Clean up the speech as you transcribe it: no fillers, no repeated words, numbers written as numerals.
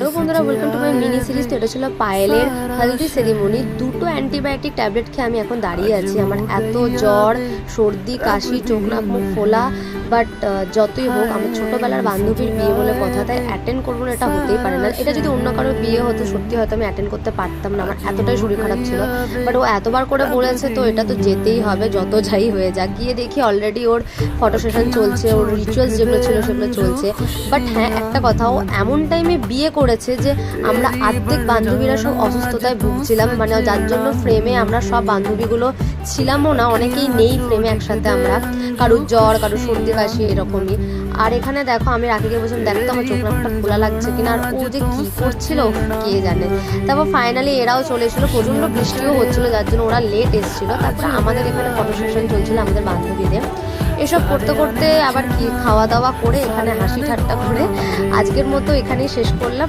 তো বন্ধুরা welcome to my mini series. তো এটা ছিল পায়েলের হেলদি সেরিমনি। দুটো অ্যান্টিবায়োটিক ট্যাবলেট খেয়ে আমি এখন দাঁড়িয়ে আছি। আমার এত জ্বর, সর্দি, কাশি, চোখ নাক মুখ ফোলা, বাট যতই হোক আমার ছোটোবেলার বান্ধবীর বিয়ে বলে কথা, তাই অ্যাটেন্ড করবো না এটা হতেই পারে না। এটা যদি অন্য কারো বিয়ে হতো সত্যি হয়তো আমি অ্যাটেন্ড করতে পারতাম না, আমার এতটাই শরীর খারাপ ছিল। বাট ও এতবার করে বলেছে তো এটা তো যেতেই হবে, যত যাই হয়ে যাক। গিয়ে দেখি অলরেডি ওর ফটো সেশন চলছে, ওর রিচুয়ালস যেগুলো ছিল সেগুলো চলছে। বাট হ্যাঁ, একটা কথা, ও এমন টাইমে বিয়ে করেছে যে আমরা অর্ধেক বান্ধবীরা সব অসুস্থতায় ভুগছিলাম, মানে যার জন্য ফ্রেমে আমরা সব বান্ধবীগুলো ছিলামও না, অনেকেই নেই ফ্রেমে একসাথে। আমরা কারোর জ্বর, কারোর সর্দি কাশি এরকমই। আর এখানে দেখো আমি রাখিকে বলছিলাম দেখো তো আমার চোখ নাকটা খোলা লাগছে কিনা, আর ও যে কি করছিল কে জানে। তারপর ফাইনালি এরাও চলে এসেছিলো, প্রচণ্ড বৃষ্টিও হচ্ছিলো যার জন্য ওরা লেট এসেছিলো। তারপরে আমাদের এখানে ফটো সেশন চলছিল আমাদের বান্ধবীদের। এসব করতে করতে আবার কি খাওয়া দাওয়া করে এখানে হাসি ঠাট্টা করে আজকের মতো এখানেই শেষ করলাম।